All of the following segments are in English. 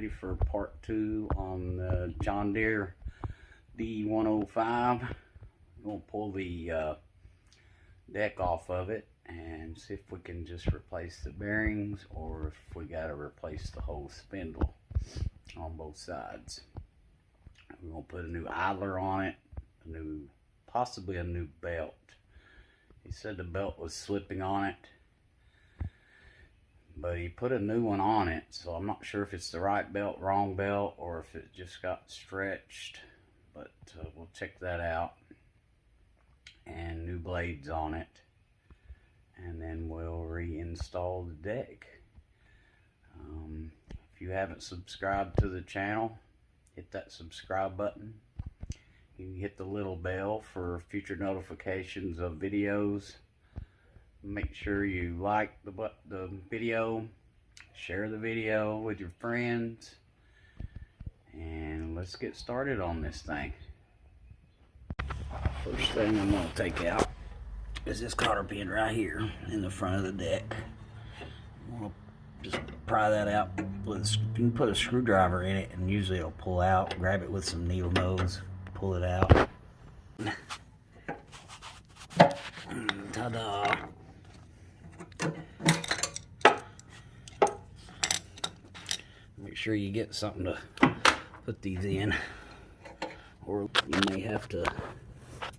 ready for part 2 on the John Deere D105. I'm going to pull the deck off of it and see if we can just replace the bearings or if we got to replace the whole spindle on both sides. We're going to put a new idler on it, possibly a new belt. He said the belt was slipping on it, but he put a new one on it, so I'm not sure if it's the right belt, wrong belt, or if it just got stretched, but we'll check that out. And new blades on it, and then we'll reinstall the deck. If you haven't subscribed to the channel, hit that subscribe button. You can hit the little bell for future notifications of videos. Make sure you like the video, share the video with your friends, and let's get started on this thing. First thing I'm going to take out is this cotter pin right here in the front of the deck. I'm going to just pry that out. You can put a screwdriver in it and usually it'll pull out. Grab it with some needle nose, pull it out. Ta-da! Make sure you get something to put these in, or you may have to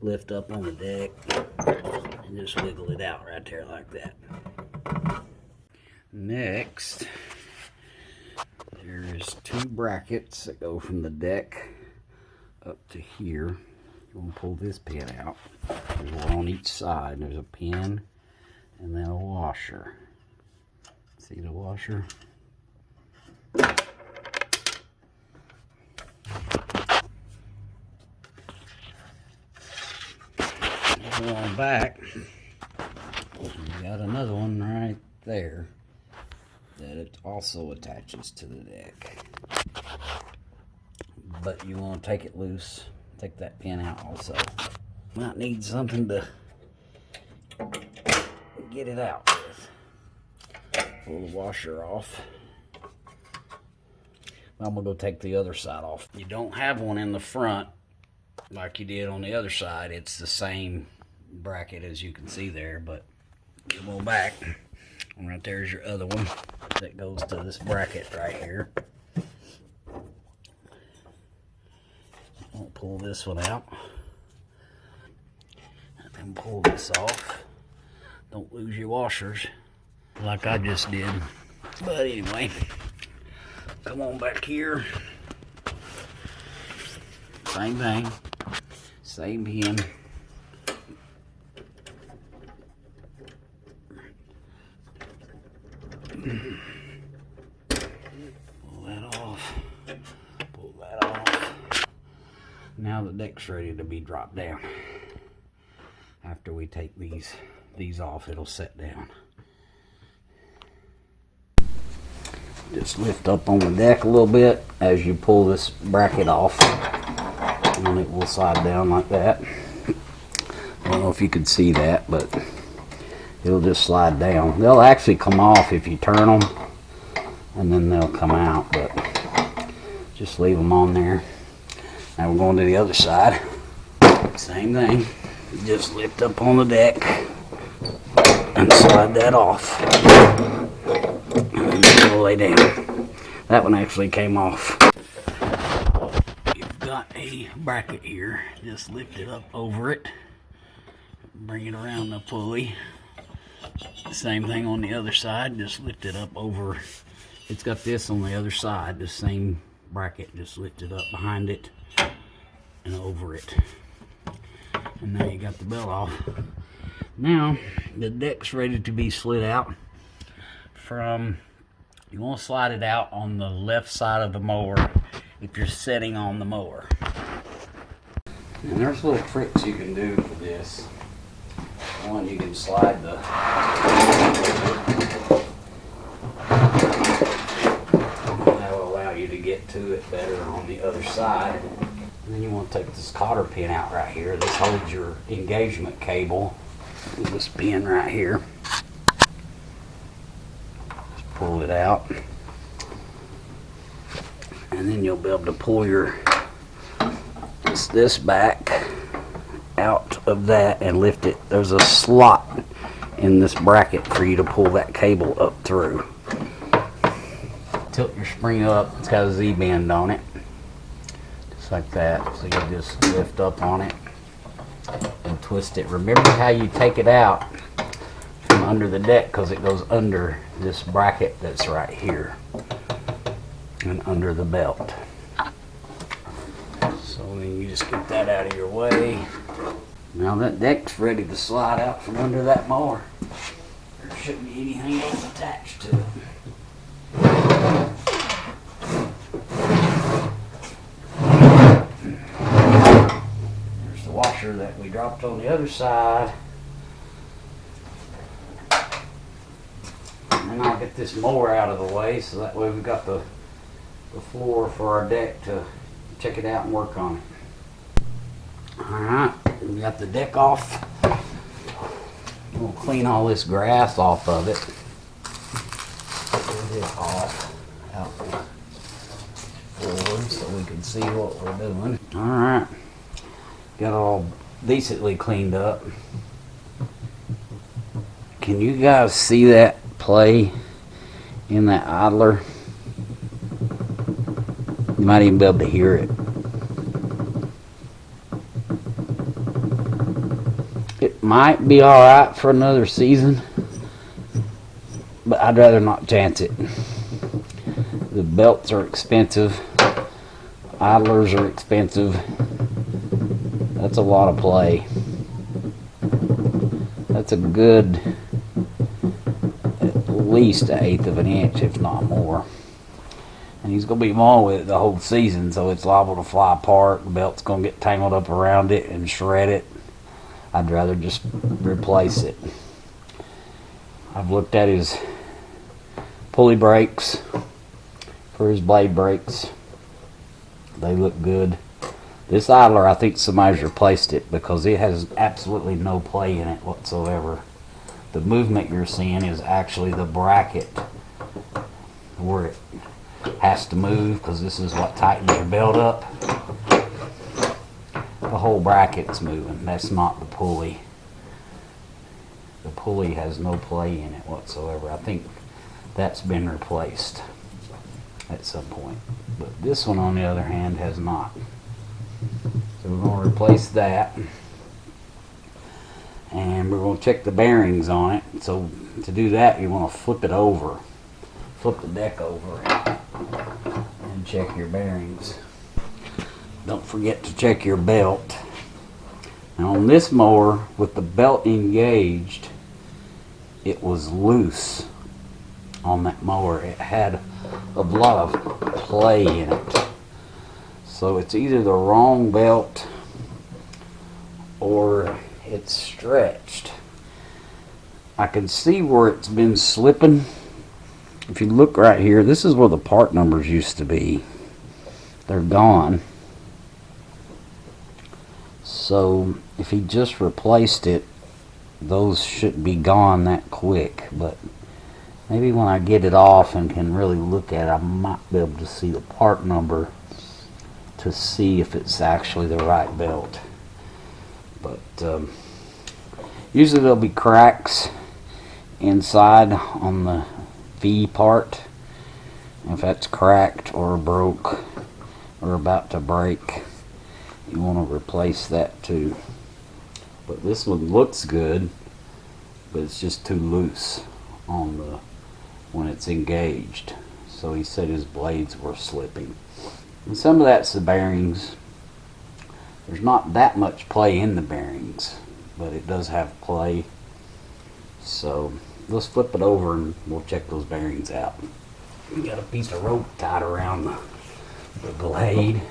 lift up on the deck and just wiggle it out right there like that. Next, there's 2 brackets that go from the deck up to here. You're going to pull this pin out. There's one on each side. There's a pin and then a washer. See the washer? Go on back. You got another one right there that it also attaches to the deck. But you want to take it loose. Take that pin out also. Might need something to get it out with. Pull the washer off. I'm going to go take the other side off. You don't have one in the front like you did on the other side. It's the same bracket as you can see there, but get one back. And right there's your other one that goes to this bracket right here. I'll pull this one out and then pull this off. Don't lose your washers like I just did. But anyway, come on back here. Same thing, same pin. Pull that off. Pull that off. Now the deck's ready to be dropped down. After we take these off, it'll set down. Just lift up on the deck a little bit as you pull this bracket off, and it will slide down like that. I don't know if you could see that, but it'll just slide down. They'll actually come off if you turn them, and then they'll come out, but just leave them on there. Now we're going to the other side. Same thing. Just lift up on the deck and slide that off. And then it'll lay down. That one actually came off. You've got a bracket here. Just lift it up over it. Bring it around the pulley. Same thing on the other side. Just lift it up over. It's got this on the other side. The same bracket. Just lift it up behind it and over it. And now you got the belt off. Now the deck's ready to be slid out. You want to slide it out on the left side of the mower if you're sitting on the mower. And there's little tricks you can do for this. One, you can slide that will allow you to get to it better on the other side. And then you want to take this cotter pin out right here. This holds your engagement cable. This pin right here. Just pull it out. and then you'll be able to pull your this back out of that and lift it. There's a slot in this bracket for you to pull that cable up through. Tilt your spring up. It's got a Z-bend on it, just like that. So you just lift up on it and twist it. Remember how you take it out from under the deck, because it goes under this bracket that's right here and under the belt. So then you just get that out of your way. Now that deck's ready to slide out from under that mower. There shouldn't be anything else attached to it. There's the washer that we dropped on the other side. And then I'll get this mower out of the way so that way we've got the floor for our deck to check it out and work on it. Alright, we got the deck off. We'll clean all this grass off of it. Get it off out forward so we can see what we're doing. Alright, got it all decently cleaned up. Can you guys see that play in that idler? You might even be able to hear it. It might be alright for another season, but I'd rather not chance it. The belts are expensive. Idlers are expensive. That's a lot of play. That's a good, at least 1/8 of an inch, if not more. And he's going to be mowing with it the whole season, so it's liable to fly apart. The belt's going to get tangled up around it and shred it. I'd rather just replace it. I've looked at his pulley brakes for his blade brakes. They look good. This idler, I think somebody's replaced it because it has absolutely no play in it whatsoever. The movement you're seeing is actually the bracket where it has to move, because this is what tightens your belt up. The whole bracket's moving. That's not the pulley. The pulley has no play in it whatsoever. I think that's been replaced at some point, but this one on the other hand has not. So we're going to replace that, and we're going to check the bearings on it. So to do that, you want to flip it over, flip the deck over and check your bearings. Don't forget to check your belt. Now on this mower, with the belt engaged, it was loose on that mower. It had a lot of play in it. So it's either the wrong belt or it's stretched. I can see where it's been slipping. If you look right here, this is where the part numbers used to be. They're gone. So if he just replaced it, those shouldn't be gone that quick. But maybe when I get it off and can really look at it, I might be able to see the part number to see if it's actually the right belt. But usually there'll be cracks inside on the V part. If that's cracked or broke or about to break, you want to replace that too. But this one looks good, but it's just too loose on the when it's engaged. So he said his blades were slipping. And some of that's the bearings. There's not that much play in the bearings, but it does have play. So let's flip it over and we'll check those bearings out. We got a piece of rope tied around the blade.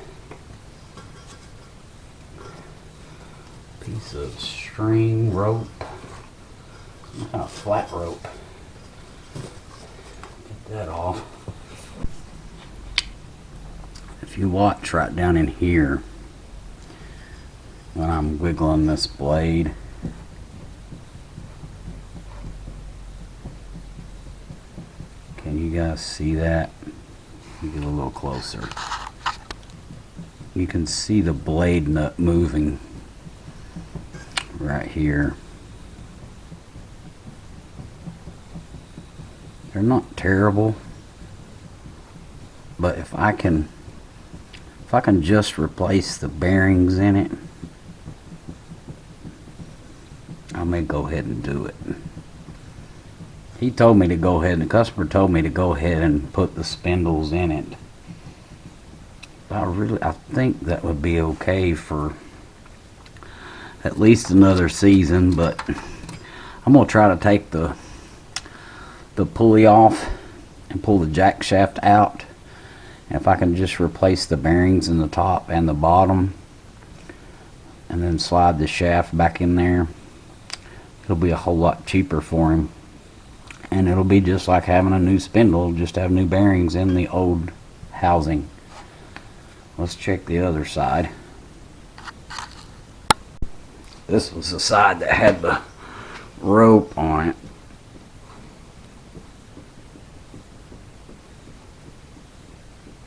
Piece of string rope. Some kind of flat rope. Get that off. If you watch right down in here when I'm wiggling this blade, can you guys see that? Get a little closer. You can see the blade nut moving right here. They're not terrible, but if I can just replace the bearings in it, I may go ahead and do it. He told me to go ahead, and the customer told me to go ahead and put the spindles in it. I think that would be okay for at least another season, but I'm gonna try to take the pulley off and pull the jack shaft out. And if I can just replace the bearings in the top and the bottom and then slide the shaft back in there, it'll be a whole lot cheaper for him, and it'll be just like having a new spindle, just have new bearings in the old housing. Let's check the other side. This was the side that had the rope on it.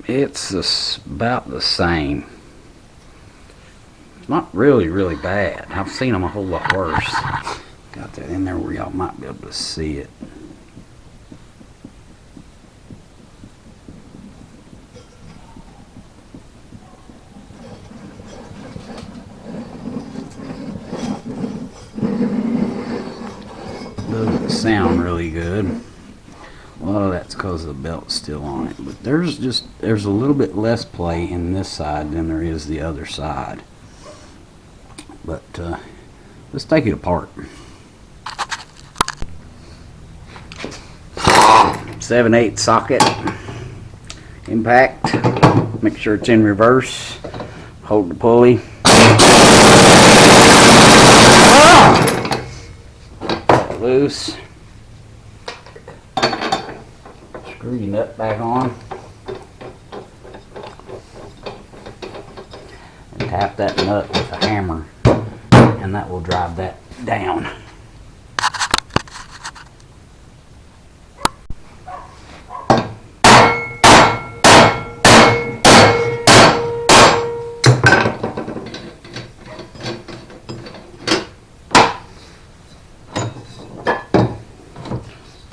It's about the same. It's not really bad. I've seen them a whole lot worse. Got that in there where y'all might be able to see it. Doesn't sound really good. A lot of that's because the belt's still on it, but there's a little bit less play in this side than there is the other side. But let's take it apart. 7/8 socket, impact. Make sure it's in reverse. Hold the pulley. Loose. Screw your nut back on. And tap that nut with a hammer, and that will drive that down.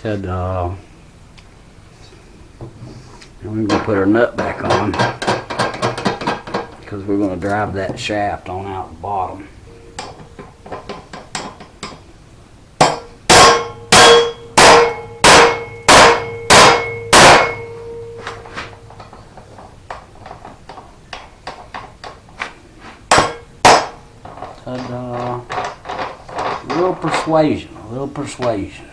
Ta-da. And we're going to put our nut back on because we're going to drive that shaft on out the bottom. Ta-da. A little persuasion, a little persuasion.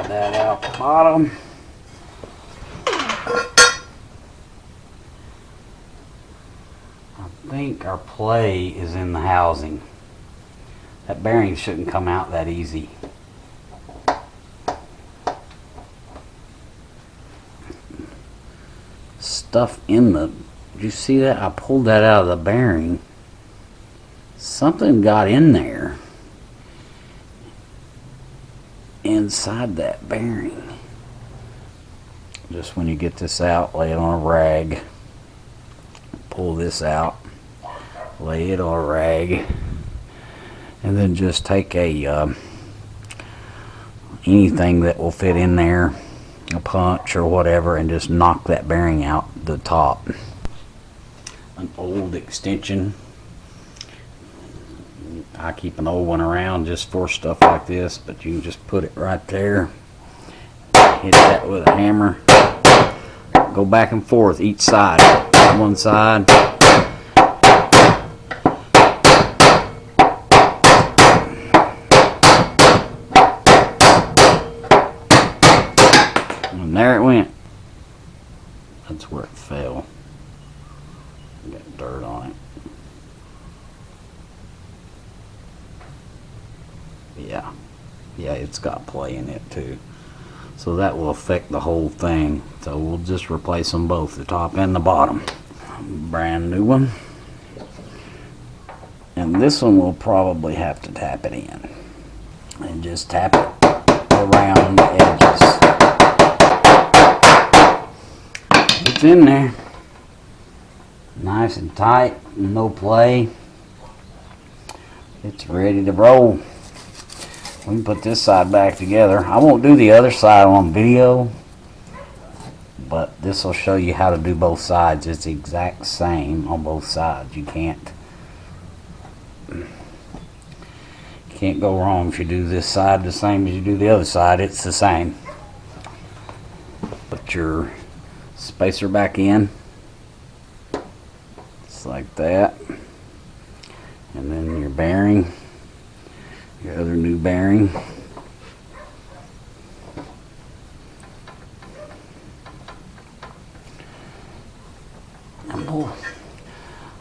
That out the bottom. I think our play is in the housing. That bearing shouldn't come out that easy. Stuff in the, did you see that? I pulled that out of the bearing. Something got in there. Inside that bearing. Just when you get this out, lay it on a rag, pull this out, lay it on a rag, and then just take a anything that will fit in there, a punch or whatever, and just knock that bearing out the top. An old extension. I keep an old one around just for stuff like this, but you can just put it right there, hit that with a hammer, go back and forth each side, one side, and there it went. That's where it fell. Got dirt on it. Yeah, it's got play in it too, so that will affect the whole thing. So we'll just replace them both, the top and the bottom. Brand new one, and this one we'll probably have to tap it in, and just tap it around the edges. It's in there. Nice and tight, no play. It's ready to roll. We can put this side back together. I won't do the other side on video, but this will show you how to do both sides. It's the exact same on both sides. You can't go wrong if you do this side the same as you do the other side. It's the same. Put your spacer back in, just like that, and then your bearing, your other new bearing.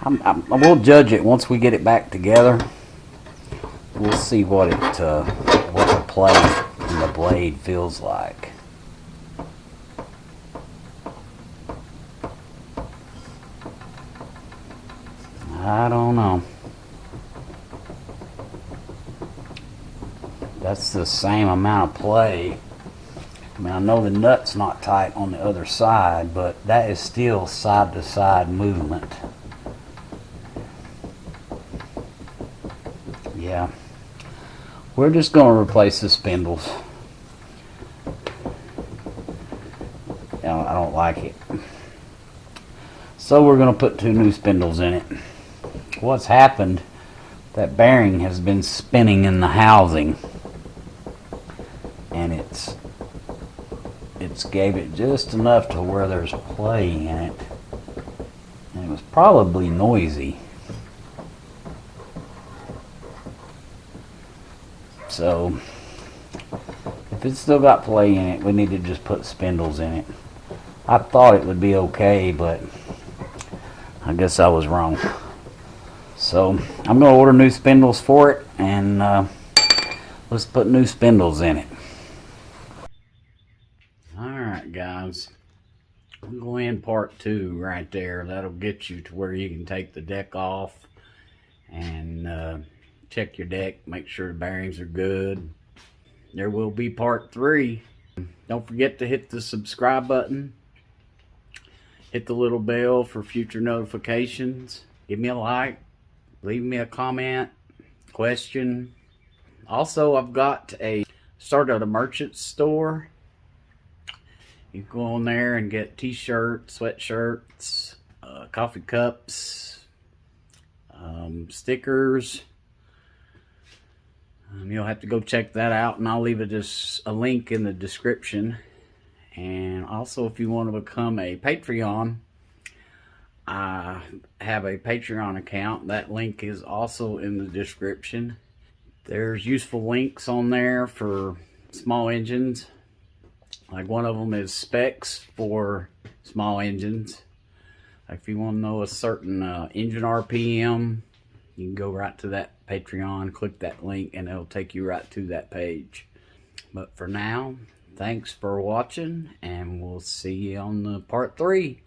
I will judge it once we get it back together. We'll see what the play and the blade feels like. I don't know. That's the same amount of play. I mean, I know the nut's not tight on the other side, but that is still side to side movement. Yeah. We're just going to replace the spindles. I don't like it. So we're going to put 2 new spindles in it. What's happened, that bearing has been spinning in the housing, and it's gave it just enough to where there's play in it, and it was probably noisy. So if it's still got play in it, we need to just put spindles in it. I thought it would be okay, but I guess I was wrong. So I'm going to order new spindles for it, and let's put new spindles in it. Alright guys, I'm going in part 2 right there. That'll get you to where you can take the deck off and check your deck, make sure the bearings are good. There will be part 3. Don't forget to hit the subscribe button, hit the little bell for future notifications, give me a like, leave me a comment, question. Also, I've got started a merchant store. You can go on there and get t-shirts, sweatshirts, coffee cups, stickers. You'll have to go check that out, and I'll leave a link in the description. And also, if you want to become a Patreon, I have a Patreon account. That link is also in the description. There's useful links on there for small engines. Like one of them is specs for small engines. If you want to know a certain engine RPM, you can go right to that Patreon, click that link, and it'll take you right to that page. But for now, thanks for watching, and we'll see you on the part 3.